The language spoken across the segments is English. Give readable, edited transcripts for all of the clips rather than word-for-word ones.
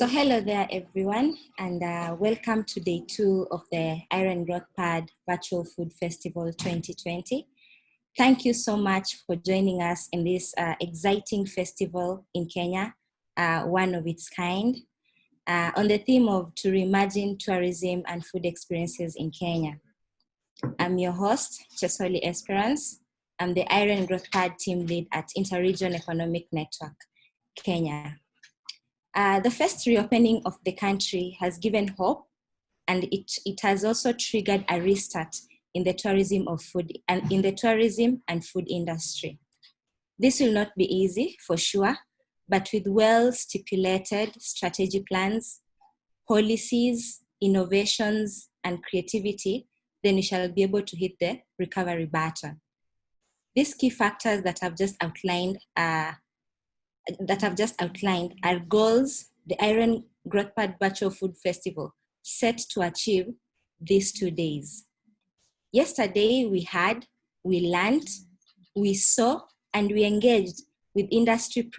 So hello there, everyone, and welcome to day 2 of the IREN Growthpad Virtual Food Festival 2020. Thank you so much for joining us in this exciting festival in Kenya, one of its kind, on the theme of to reimagine tourism and food experiences in Kenya. I'm your host, Chesoli Esperance. I'm the IREN Growthpad team lead at Interregion Economic Network, Kenya. The first reopening of the country has given hope, and it has also triggered a restart in the tourism and food industry. This will not be easy for sure, but with well-stipulated strategy plans, policies, innovations, and creativity, then we shall be able to hit the recovery button. These key factors that I've just outlined are goals the IREN Growthpad Virtual Food Festival set to achieve these 2 days. Yesterday, we learned, we saw, and we engaged with industry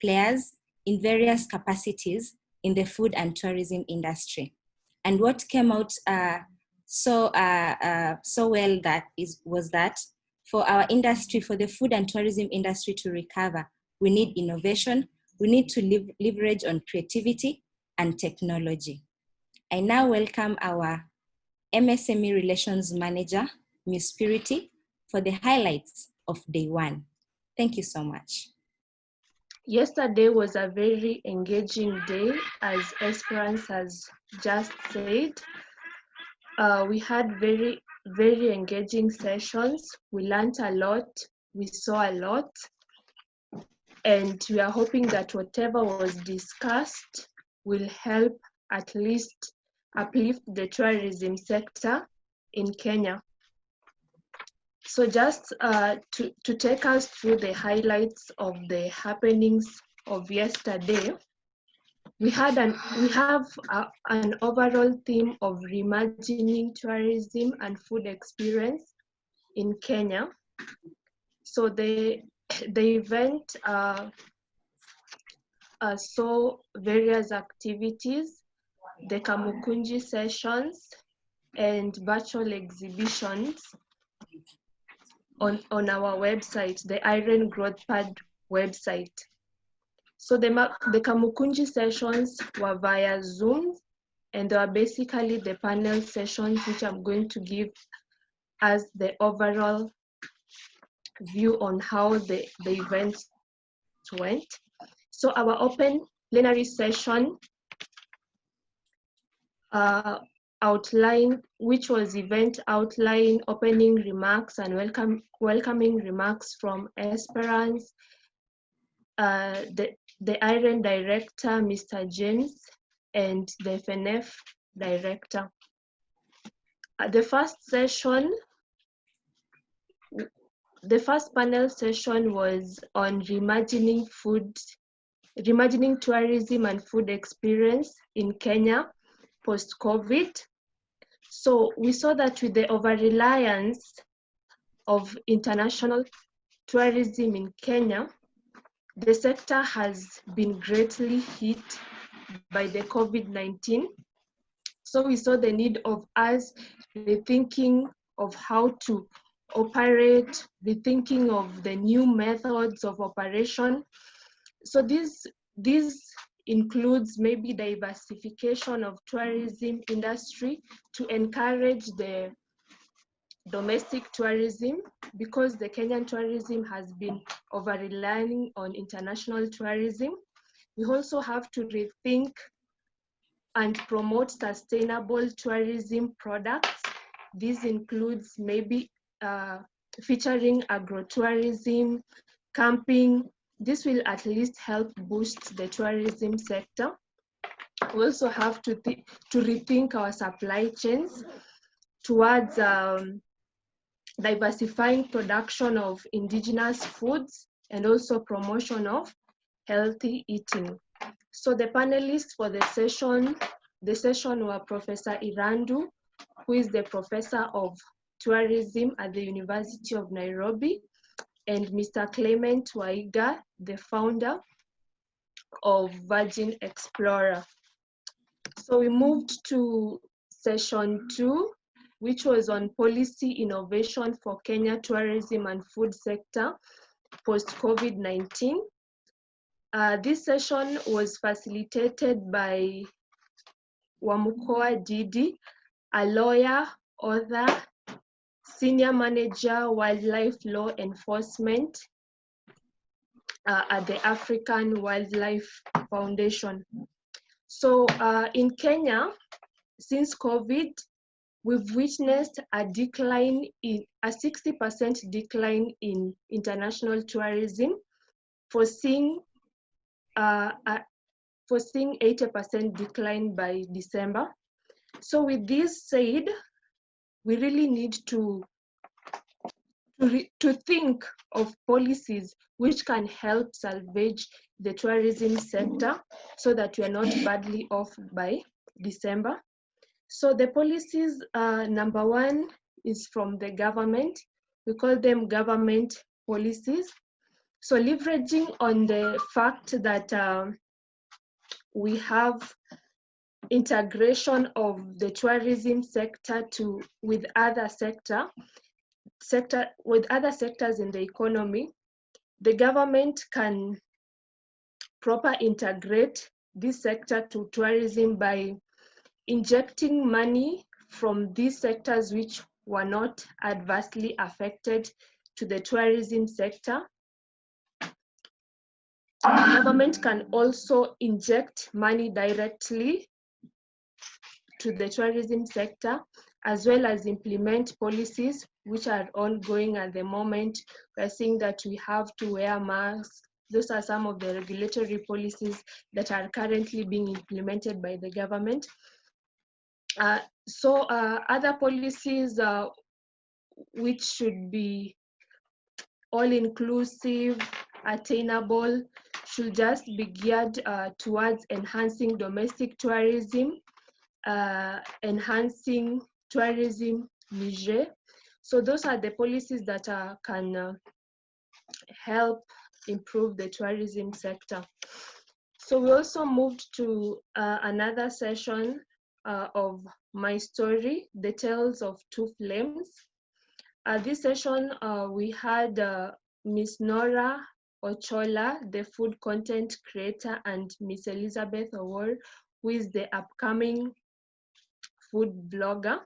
players in various capacities in the food and tourism industry. And what came out so well was that for our industry, for the food and tourism industry to recover, we need innovation, we need to leverage on creativity and technology. I now welcome our MSME Relations Manager, Ms. Purity, for the highlights of day 1. Thank you so much. Yesterday was a very engaging day, as Esperance has just said. We had very, very engaging sessions. We learned a lot, we saw a lot, and we are hoping that whatever was discussed will help at least uplift the tourism sector in Kenya. So just to take us through the highlights of the happenings of yesterday, we have an overall theme of reimagining tourism and food experience in Kenya. So the event saw various activities, the Kamukunji sessions and virtual exhibitions on our website, the IREN Growthpad website. So the Kamukunji sessions were via Zoom, and they were basically the panel sessions, which I'm going to give as the overall view on how the event went. So our open plenary session outline, which was event outline, opening remarks, and welcoming remarks from Esperance, the IREN director, Mr. James, and the FNF director. The first panel session was on reimagining tourism and food experience in Kenya post-COVID. So we saw that with the over-reliance of international tourism in Kenya, the sector has been greatly hit by the COVID-19. So we saw the need of us rethinking of how to operate, rethinking of the new methods of operation. So this includes maybe diversification of tourism industry to encourage the domestic tourism, because the Kenyan tourism has been over-relying on international tourism. We also have to rethink and promote sustainable tourism products. This includes maybe featuring agro-tourism, camping. This will at least help boost the tourism sector. We also have to rethink our supply chains towards diversifying production of indigenous foods and also promotion of healthy eating. So the panelists for the session were Professor Irandu, who is the professor of tourism at the University of Nairobi, and Mr. Clement Waiga, the founder of Virgin Explorer. So we moved to session 2, which was on policy innovation for Kenya tourism and food sector post-COVID-19. This session was facilitated by Wamukoa Didi, a lawyer, author, senior manager, wildlife law enforcement at the African Wildlife Foundation. So in Kenya, since COVID, we've witnessed a 60% decline in international tourism, foreseeing 80% decline by December. So with this said, we really need to think of policies which can help salvage the tourism sector so that we are not badly off by December. So the policies, number one is from the government. We call them government policies. So leveraging on the fact that we have integration of the tourism sector with other sectors in the economy, the government can proper integrate this sector to tourism by injecting money from these sectors which were not adversely affected to the tourism sector. The government can also inject money directly to the tourism sector, as well as implement policies which are ongoing at the moment. We're seeing that we have to wear masks. Those are some of the regulatory policies that are currently being implemented by the government. So other policies which should be all-inclusive, attainable, should just be geared towards enhancing domestic tourism, enhancing tourism leisure. So those are the policies that can help improve the tourism sector. So we also moved to another session of My Story, The Tales of Two Flames. This session, we had Miss Nora Ochola, the food content creator, and Miss Elizabeth Award, who is the upcoming food blogger.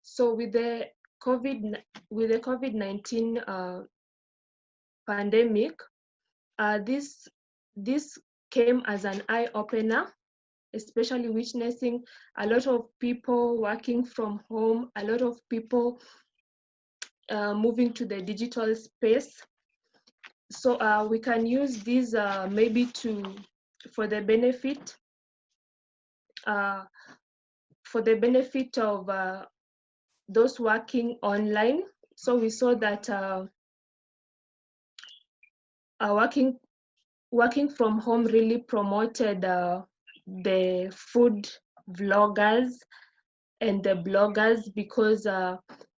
So with the COVID-19 pandemic, this came as an eye-opener, especially witnessing a lot of people working from home, a lot of people moving to the digital space. So we can use these maybe for the benefit of those working online. So we saw that working from home really promoted the food vloggers and the bloggers, because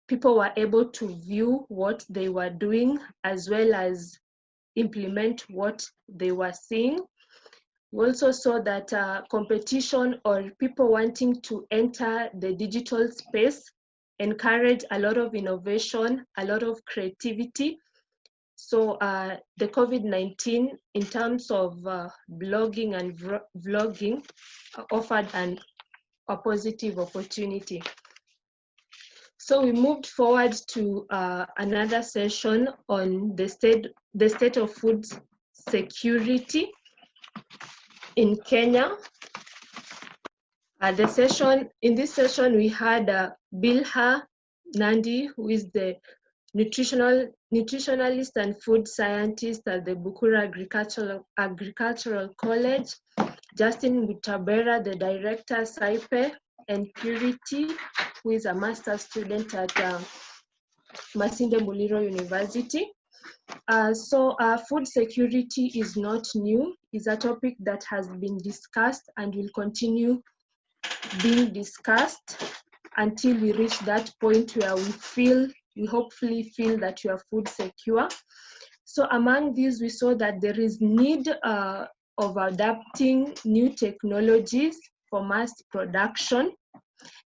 people were able to view what they were doing as well as implement what they were seeing. We also saw that competition or people wanting to enter the digital space encourage a lot of innovation, a lot of creativity. So the COVID-19, in terms of blogging and vlogging, offered a positive opportunity. So we moved forward to another session on the state of food security in Kenya. In this session, we had Bilha Nandi, who is the nutritionalist and food scientist at the Bukura Agricultural College, Justin Mutabera, the director, SAIPE, and Purity, who is a master's student at Masinde Muliro University. So food security is not new. It's a topic that has been discussed and will continue being discussed until we reach that point where we hopefully feel that you are food secure. So among these, we saw that there is need of adapting new technologies for mass production,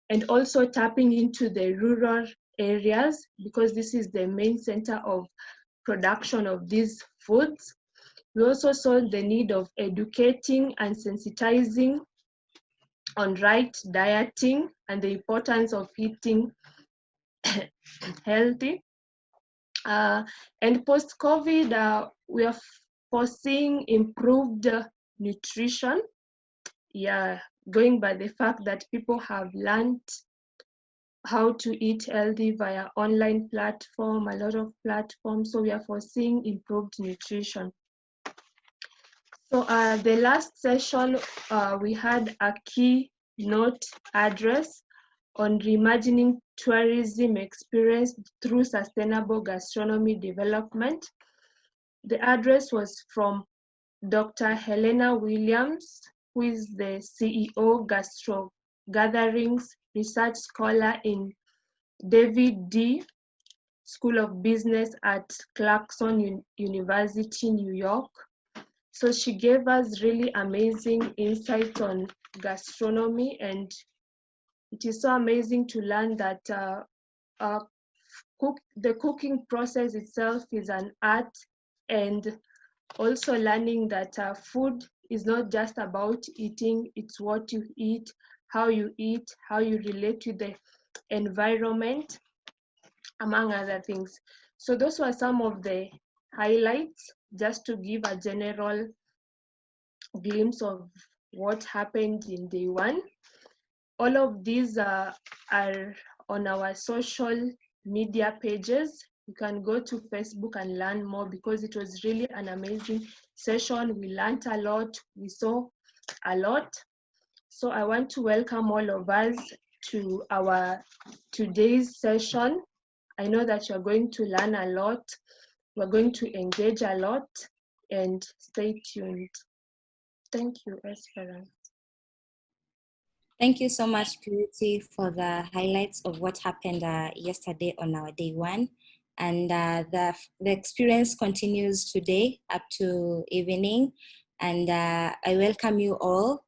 and also tapping into the rural areas, because this is the main center of production of these foods. We also saw the need of educating and sensitizing on right dieting and the importance of eating healthy. And post-COVID, we are foreseeing improved nutrition. Yeah, going by the fact that people have learned how to eat healthy via online platform, a lot of platforms. So we are foreseeing improved nutrition. So the last session, we had a keynote address on reimagining tourism experience through sustainable gastronomy development. The address was from Dr. Helena Williams, who is the CEO Gastro Gatherings Research Scholar in David D. School of Business at Clarkson University, New York. So she gave us really amazing insights on gastronomy, and it is so amazing to learn that the cooking process itself is an art, and also learning that food is not just about eating, it's what you eat, how you relate to the environment, among other things. So those were some of the highlights, just to give a general glimpse of what happened in day one. All of these are on our social media pages. You can go to Facebook and learn more, because it was really an amazing session. We learned a lot, we saw a lot. So I want to welcome all of us to our today's session. I know that you're going to learn a lot, we're going to engage a lot, and stay tuned. Thank you, Esperance. Thank you so much, Purity, for the highlights of what happened yesterday on our day one. And the experience continues today up to evening. And I welcome you all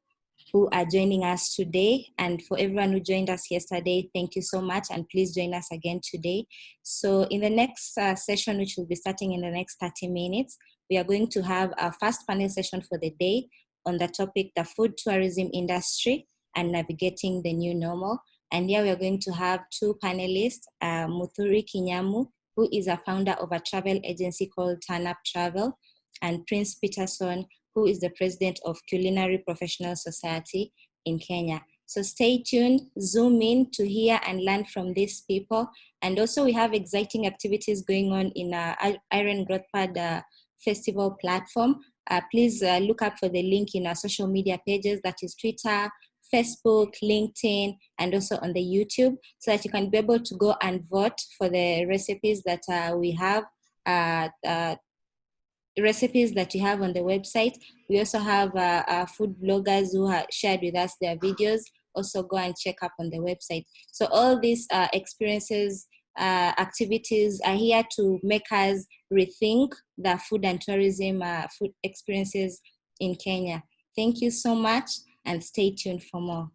who are joining us today. And for everyone who joined us yesterday, thank you so much. And please join us again today. So in the next session, which will be starting in the next 30 minutes, we are going to have our first panel session for the day on the topic, the food tourism industry and navigating the new normal. And here we are going to have two panelists, Muthuri Kinyamu, who is a founder of a travel agency called Turn Up Travel, and Prince Peterson, who is the president of Culinary Professional Society in Kenya. So stay tuned, zoom in to hear and learn from these people. And also we have exciting activities going on in our IREN Growthpad festival platform. Please look up for the link in our social media pages, that is Twitter, Facebook, LinkedIn, and also on the YouTube, so that you can be able to go and vote for the recipes that we have, recipes that we have on the website. We also have food bloggers who have shared with us their videos. Also go and check up on the website. So all these experiences, activities are here to make us rethink the food and tourism food experiences in Kenya. Thank you so much, and stay tuned for more.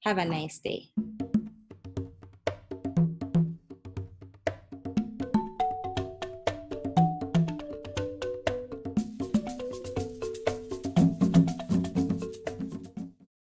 Have a nice day.